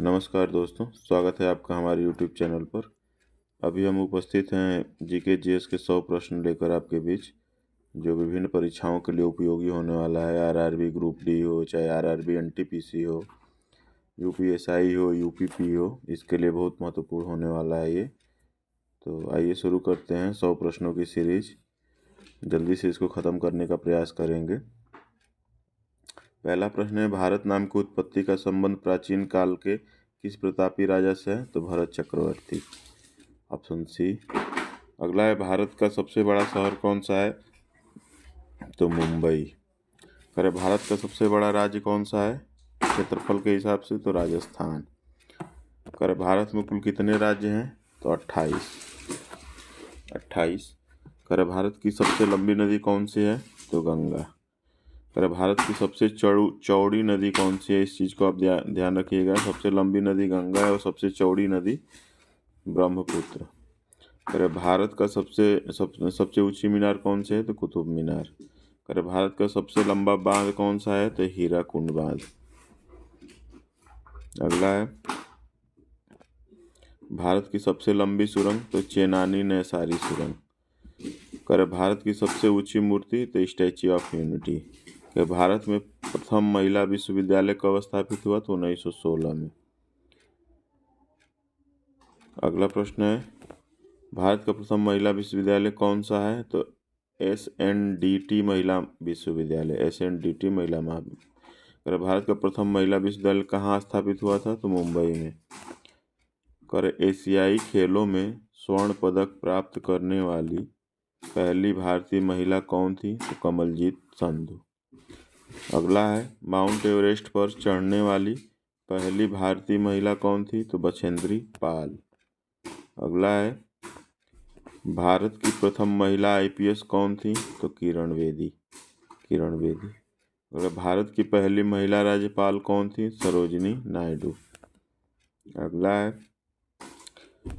नमस्कार दोस्तों, स्वागत है आपका हमारे YouTube चैनल पर। अभी हम उपस्थित हैं जीके जीएस के 100 प्रश्न लेकर आपके बीच, जो विभिन्न परीक्षाओं के लिए उपयोगी होने वाला है। आरआरबी ग्रुप डी हो, चाहे आरआरबी एनटीपीसी हो, यूपीएसआई हो, यूपीपी हो, इसके लिए बहुत महत्वपूर्ण होने वाला है ये। तो आइए शुरू करते हैं 100 प्रश्नों की सीरीज। जल्दी से इसको ख़त्म करने का प्रयास करेंगे। पहला प्रश्न है, भारत नाम की उत्पत्ति का संबंध प्राचीन काल के किस प्रतापी राजा से है? तो भरत चक्रवर्ती, ऑप्शन सी। अगला है, भारत का सबसे बड़ा शहर कौन सा है? तो मुंबई। अरे भारत का सबसे बड़ा राज्य कौन सा है क्षेत्रफल के हिसाब से? तो राजस्थान। अरे भारत में कुल कितने राज्य हैं? तो 28। अरे भारत की सबसे लंबी नदी कौन सी है? तो गंगा। अरे भारत की सबसे चौड़ी नदी कौन सी है? इस चीज़ को आप ध्यान रखिएगा। सबसे लंबी नदी गंगा है और सबसे चौड़ी नदी ब्रह्मपुत्र। अरे भारत का सबसे ऊंची मीनार कौन सी है? तो कुतुब मीनार। अरे भारत का सबसे लंबा बांध कौन सा है? तो हीराकुंड बांध। अगला है, भारत की सबसे लंबी सुरंग? तो चेनानी नैसारी सुरंग। अरे भारत की सबसे ऊंची मूर्ति? तो स्टैच्यू ऑफ यूनिटी। भारत में प्रथम महिला विश्वविद्यालय कब स्थापित हुआ? तो 1916 में। अगला प्रश्न है, भारत का प्रथम महिला विश्वविद्यालय कौन सा है? तो SNDT महिला विश्वविद्यालय, SNDT महिला महाविद्यालय। भारत का प्रथम महिला विश्वविद्यालय कहाँ स्थापित हुआ था? तो मुंबई में। एशियाई खेलों में स्वर्ण पदक प्राप्त करने वाली पहली भारतीय महिला कौन थी? तो कमलजीत संधू। अगला है, माउंट एवरेस्ट पर चढ़ने वाली पहली भारतीय महिला कौन थी? तो बछेंद्री पाल। अगला है, भारत की प्रथम महिला IPS कौन थी? तो किरण बेदी। अगर भारत की पहली महिला राज्यपाल कौन थी? सरोजिनी नायडू। अगला है,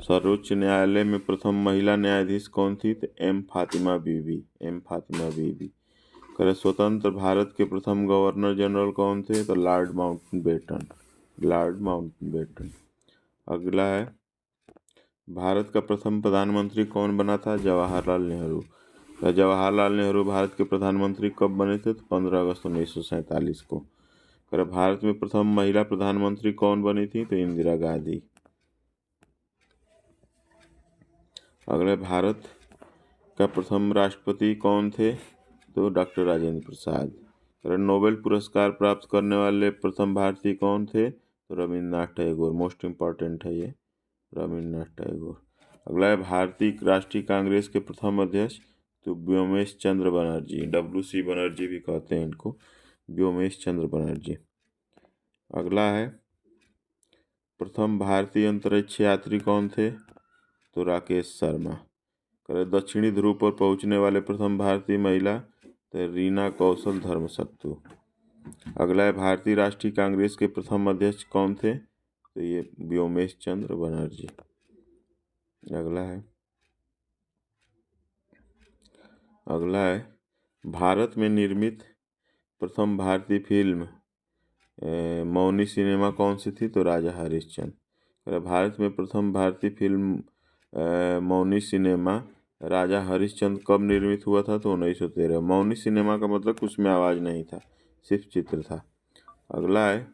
सर्वोच्च न्यायालय में प्रथम महिला न्यायाधीश कौन थी? तो M फातिमा बीबी। स्वतंत्र भारत के प्रथम गवर्नर जनरल कौन थे? तो लॉर्ड माउंटबेटन। अगला है, भारत का प्रथम प्रधानमंत्री कौन बना था? जवाहरलाल नेहरू। जवाहरलाल नेहरू भारत के प्रधानमंत्री कब बने थे? तो 15 अगस्त 1947 को। भारत में प्रथम महिला प्रधानमंत्री कौन बनी थी? तो इंदिरा गांधी। अगले, भारत का प्रथम राष्ट्रपति कौन थे? तो डॉक्टर राजेंद्र प्रसाद। नोबेल पुरस्कार प्राप्त करने वाले प्रथम भारतीय कौन थे? तो रविन्द्रनाथ टैगोर। मोस्ट इम्पॉर्टेंट है ये, रविन्द्रनाथ टैगोर। अगला है, भारतीय राष्ट्रीय कांग्रेस के प्रथम अध्यक्ष? तो व्योमेश चंद्र बनर्जी, WC बनर्जी भी कहते हैं इनको, व्योमेश चंद्र बनर्जी। अगला है, प्रथम भारतीय अंतरिक्ष यात्री कौन थे? तो राकेश शर्मा। दक्षिणी ध्रुव पर पहुंचने वाले प्रथम भारतीय महिला? तो रीना कौशल धर्मशक्तु। अगला है, भारतीय राष्ट्रीय कांग्रेस के प्रथम अध्यक्ष कौन थे? तो ये व्योमेश चंद्र बनर्जी। अगला है, भारत में निर्मित प्रथम भारतीय फिल्म मौनी सिनेमा कौन सी थी? तो राजा हरिश्चंद्र। भारत में प्रथम भारतीय फिल्म मौनी सिनेमा राजा हरिश्चंद्र कब निर्मित हुआ था? तो 1913। मौनी सिनेमा का मतलब कुछ में आवाज़ नहीं था, सिर्फ चित्र था। अगला है,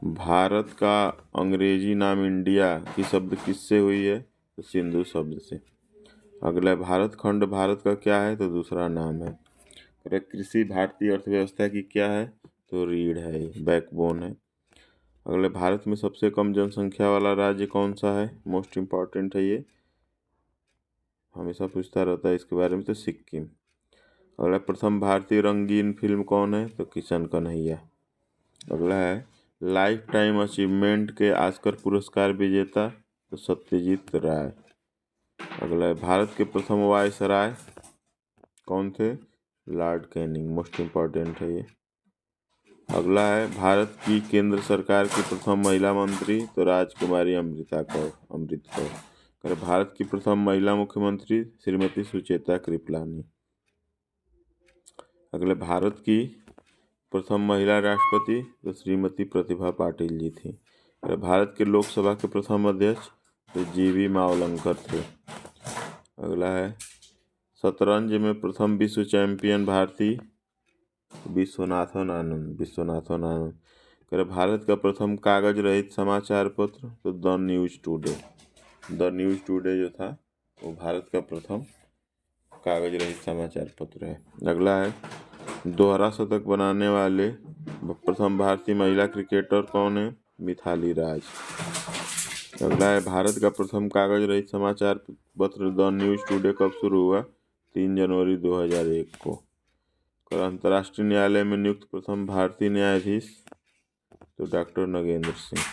भारत का अंग्रेजी नाम इंडिया की शब्द किससे हुई है? तो सिंधु शब्द से। अगला है, भारत खंड भारत का क्या है? तो दूसरा नाम है। कृषि भारतीय अर्थव्यवस्था की क्या है? तो रीढ़ है, बैकबोन है। अगले, भारत में सबसे कम जनसंख्या वाला राज्य कौन सा है? मोस्ट इम्पॉर्टेंट है ये, हमेशा पूछता रहता है इसके बारे में। तो सिक्किम। अगला, प्रथम भारतीय रंगीन फिल्म कौन है? तो किशन कन्हैया। अगला है, लाइफ टाइम अचीवमेंट के ऑस्कर पुरस्कार विजेता? तो सत्यजीत राय। अगला है, भारत के प्रथम वायसराय कौन थे? Lord Canning. मोस्ट इम्पॉर्टेंट है ये। अगला है, भारत की केंद्र सरकार की प्रथम महिला मंत्री? तो राजकुमारी अमृत कौर। भारत की प्रथम महिला मुख्यमंत्री? श्रीमती सुचेता कृपलानी। अगले, भारत की प्रथम महिला राष्ट्रपति? तो श्रीमती प्रतिभा पाटिल जी थी। अरे भारत के लोकसभा के प्रथम अध्यक्ष तो जीवी मावलंकर थे। अगला है शतरंज में प्रथम विश्व चैंपियन भारतीय विश्वनाथन आनंद। अगर भारत का प्रथम कागज रहित समाचार पत्र तो द न्यूज़ टुडे जो था वो भारत का प्रथम कागज रहित समाचार पत्र है। अगला है दोहरा शतक बनाने वाले प्रथम भारतीय महिला क्रिकेटर कौन है? मिथाली राज। अगला है भारत का प्रथम कागज रहित समाचार पत्र द न्यूज़ टुडे कब शुरू हुआ? 3 जनवरी 2001 को। और अंतर्राष्ट्रीय न्यायालय में नियुक्त प्रथम भारतीय न्यायाधीश तो डॉक्टर नगेंद्र सिंह।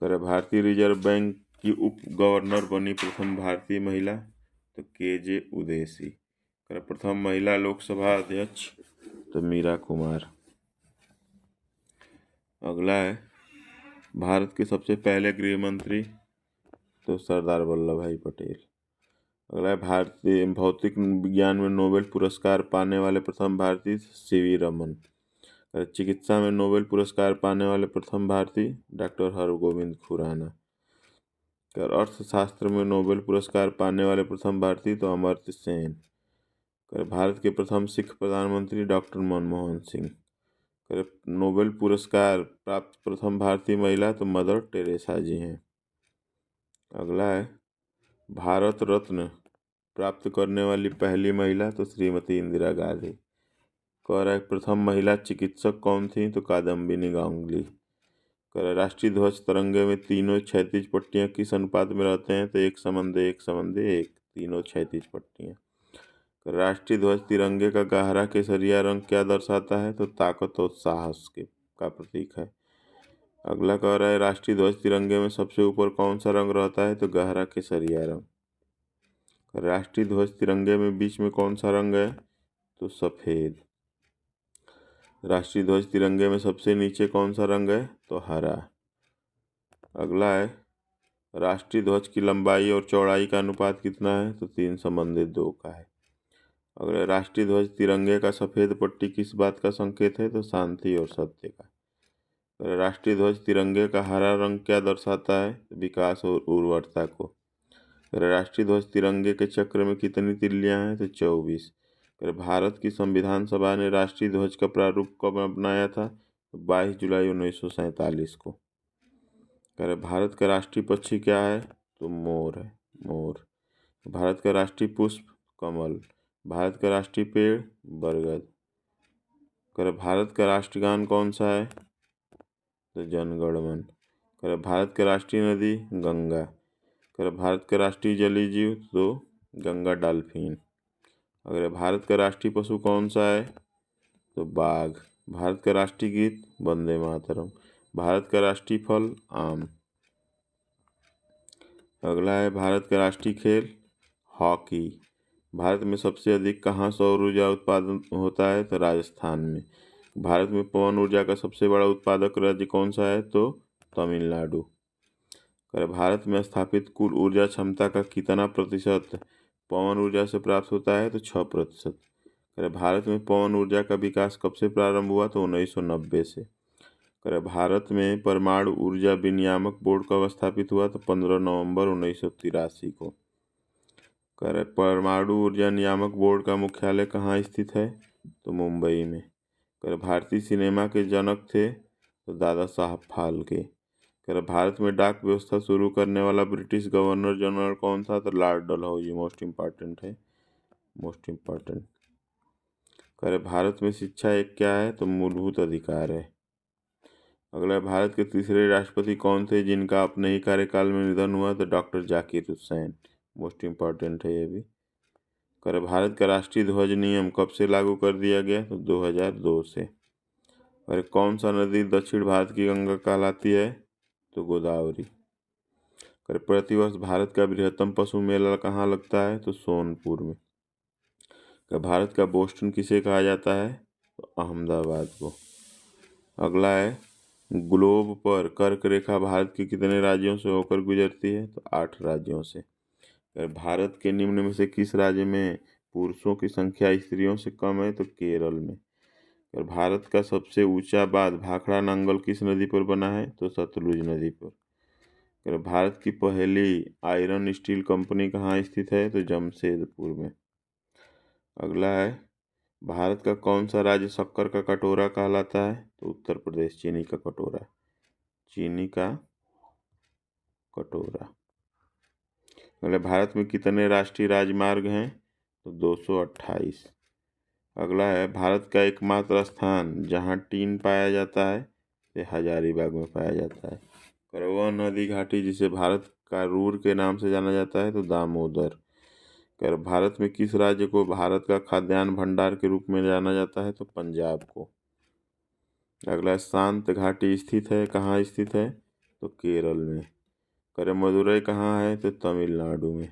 अगर भारतीय रिजर्व बैंक की उप गवर्नर बनी प्रथम भारतीय महिला तो KJ उदेसी। अगर प्रथम महिला लोकसभा अध्यक्ष तो मीरा कुमार। अगला है भारत के सबसे पहले गृह मंत्री तो सरदार वल्लभ भाई पटेल। अगला है भारतीय भौतिक विज्ञान में नोबेल पुरस्कार पाने वाले प्रथम भारतीय CV रमन। चिकित्सा में नोबेल पुरस्कार पाने वाले प्रथम भारतीय डॉक्टर हरगोविंद खुराना। और अर्थशास्त्र में नोबेल पुरस्कार पाने वाले प्रथम भारतीय तो अमर्त्य सेन। भारत के प्रथम सिख प्रधानमंत्री डॉक्टर मनमोहन सिंह। नोबेल पुरस्कार प्राप्त प्रथम भारतीय महिला तो मदर टेरेसा जी हैं। अगला है भारत रत्न प्राप्त करने वाली पहली महिला तो श्रीमती इंदिरा गांधी। प्रथम महिला चिकित्सक कौन थी? तो कादम्बिनी गांगुली। राष्ट्रीय ध्वज तिरंगे में तीनों क्षैतिज पट्टियां किस अनुपात में रहते हैं? तो 1:1:1, तीनों क्षैतिज पट्टियां। राष्ट्रीय ध्वज तिरंगे का गहरा केसरिया रंग क्या दर्शाता है? तो ताकत और साहस का प्रतीक है। अगला कह रहा है राष्ट्रीय ध्वज तिरंगे में सबसे ऊपर कौन सा रंग रहता है? तो गहरा केसरिया रंग। राष्ट्रीय ध्वज तिरंगे में बीच में कौन सा रंग है? तो सफेद। राष्ट्रीय ध्वज तिरंगे में सबसे नीचे कौन सा रंग है? तो हरा। अगला है राष्ट्रीय ध्वज की लंबाई और चौड़ाई का अनुपात कितना है? तो 3:2 का है। अगला राष्ट्रीय ध्वज तिरंगे का सफेद पट्टी किस बात का संकेत है? तो शांति और सत्य का। राष्ट्रीय ध्वज तिरंगे का हरा रंग क्या दर्शाता है? विकास और उर्वरता को। राष्ट्रीय ध्वज तिरंगे के चक्र में कितनी तिल्लियां हैं? तो 24। भारत की संविधान सभा ने राष्ट्रीय ध्वज का प्रारूप कब अपनाया था? तो 22 जुलाई 1947 को। भारत का राष्ट्रीय पक्षी क्या है? तो मोर है, मोर। भारत का राष्ट्रीय पुष्प कमल। भारत का राष्ट्रीय पेड़ बरगद। भारत का राष्ट्रगान कौन सा है? तो जन गण मन। भारत का राष्ट्रीय नदी गंगा। भारत का राष्ट्रीय जलीय जीव तो गंगा डॉल्फिन। अगर भारत का राष्ट्रीय पशु कौन सा है? तो बाघ। भारत का राष्ट्रीय गीत वंदे मातरम। भारत का राष्ट्रीय फल आम। अगला है भारत का राष्ट्रीय खेल हॉकी। भारत में सबसे अधिक कहाँ सौर ऊर्जा उत्पादन होता है? तो राजस्थान में। भारत में पवन ऊर्जा का सबसे बड़ा उत्पादक राज्य कौन सा है? तो तमिलनाडु। भारत में स्थापित कुल ऊर्जा क्षमता का कितना प्रतिशत पवन ऊर्जा से प्राप्त होता है? तो 6%। भारत में पवन ऊर्जा का विकास कब से प्रारंभ हुआ? तो 1990 से। भारत में परमाणु ऊर्जा विनियामक बोर्ड कब स्थापित हुआ? तो 15 नवंबर 1983 को। परमाणु ऊर्जा नियामक बोर्ड का मुख्यालय कहाँ स्थित है? तो मुंबई में। भारतीय सिनेमा के जनक थे तो दादा साहब फाल्के। भारत में डाक व्यवस्था शुरू करने वाला ब्रिटिश गवर्नर जनरल कौन था? तो लॉर्ड डलहौजी। मोस्ट इम्पॉर्टेंट है, मोस्ट इम्पॉर्टेंट। भारत में शिक्षा एक क्या है? तो मूलभूत अधिकार है। अगला भारत के तीसरे राष्ट्रपति कौन थे जिनका अपने ही कार्यकाल में निधन हुआ? तो doctor Zakir Hussain. Most important है ये भी। भारत का राष्ट्रीय ध्वज नियम कब से लागू कर दिया गया? तो 2002 से। कौन सा नदी दक्षिण भारत की गंगा कहलाती है? तो गोदावरी। प्रतिवर्ष भारत का बृहत्तम पशु मेला कहाँ लगता है? तो सोनपुर में। भारत का बोस्टन किसे कहा जाता है? तो अहमदाबाद को। अगला है ग्लोब पर कर्क रेखा भारत के कितने राज्यों से होकर गुजरती है? तो 8 राज्यों से। भारत के निम्न में से किस राज्य में पुरुषों की संख्या स्त्रियों से कम है? तो केरल में। और भारत का सबसे ऊंचा बांध भाखड़ा नांगल किस नदी पर बना है? तो सतलुज नदी पर। और भारत की पहली आयरन स्टील कंपनी कहाँ स्थित है? तो जमशेदपुर में। अगला है, भारत का कौन सा राज्य शक्कर का कटोरा कहलाता है? तो उत्तर प्रदेश। चीनी का कटोरा, चीनी का कटोरा। अगला, भारत में कितने राष्ट्रीय राजमार्ग हैं? तो 228। अगला है, भारत का एकमात्र स्थान जहां टीन पाया जाता है, ये हजारीबाग में पाया जाता है। करवा नदी घाटी जिसे भारत का रूर के नाम से जाना जाता है, तो दामोदर। कर भारत में किस राज्य को भारत का खाद्यान्न भंडार के रूप में जाना जाता है? तो पंजाब को। अगला, शांत घाटी स्थित है, कहाँ स्थित है? तो केरल में। कर मदुरई कहाँ है? तो तमिलनाडु में।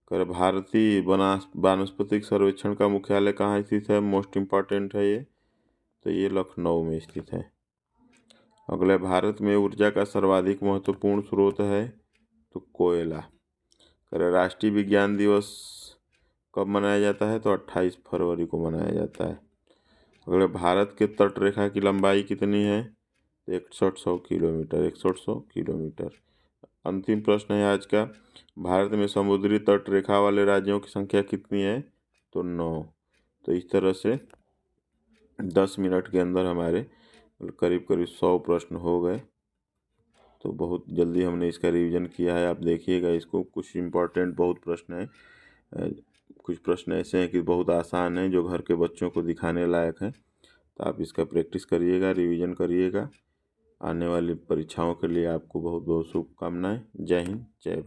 कर भारतीय वानस्पतिक सर्वेक्षण का मुख्यालय कहाँ स्थित है? मोस्ट इम्पॉर्टेंट है ये, तो ये लखनऊ में स्थित है। अगले, भारत में ऊर्जा का सर्वाधिक महत्वपूर्ण स्रोत है? तो कोयला। कर राष्ट्रीय विज्ञान दिवस कब मनाया जाता है? तो 28 फरवरी को मनाया जाता है। अगले, भारत के तट रेखा की लंबाई कितनी है? 6100 किलोमीटर, 6100 किलोमीटर। अंतिम प्रश्न है आज का, भारत में समुद्री तट रेखा वाले राज्यों की संख्या कितनी है? तो 9। तो इस तरह से 10 मिनट के अंदर हमारे करीब करीब 100 प्रश्न हो गए। तो बहुत जल्दी हमने इसका रिवीजन किया है, आप देखिएगा इसको। कुछ इम्पोर्टेंट बहुत प्रश्न हैं, कुछ प्रश्न ऐसे हैं कि बहुत आसान हैं जो घर के बच्चों को दिखाने लायक हैं। तो आप इसका प्रैक्टिस करिएगा, रिवीजन करिएगा। आने वाली परीक्षाओं के लिए आपको बहुत बहुत शुभकामनाएं। जय हिंद, जय भारत।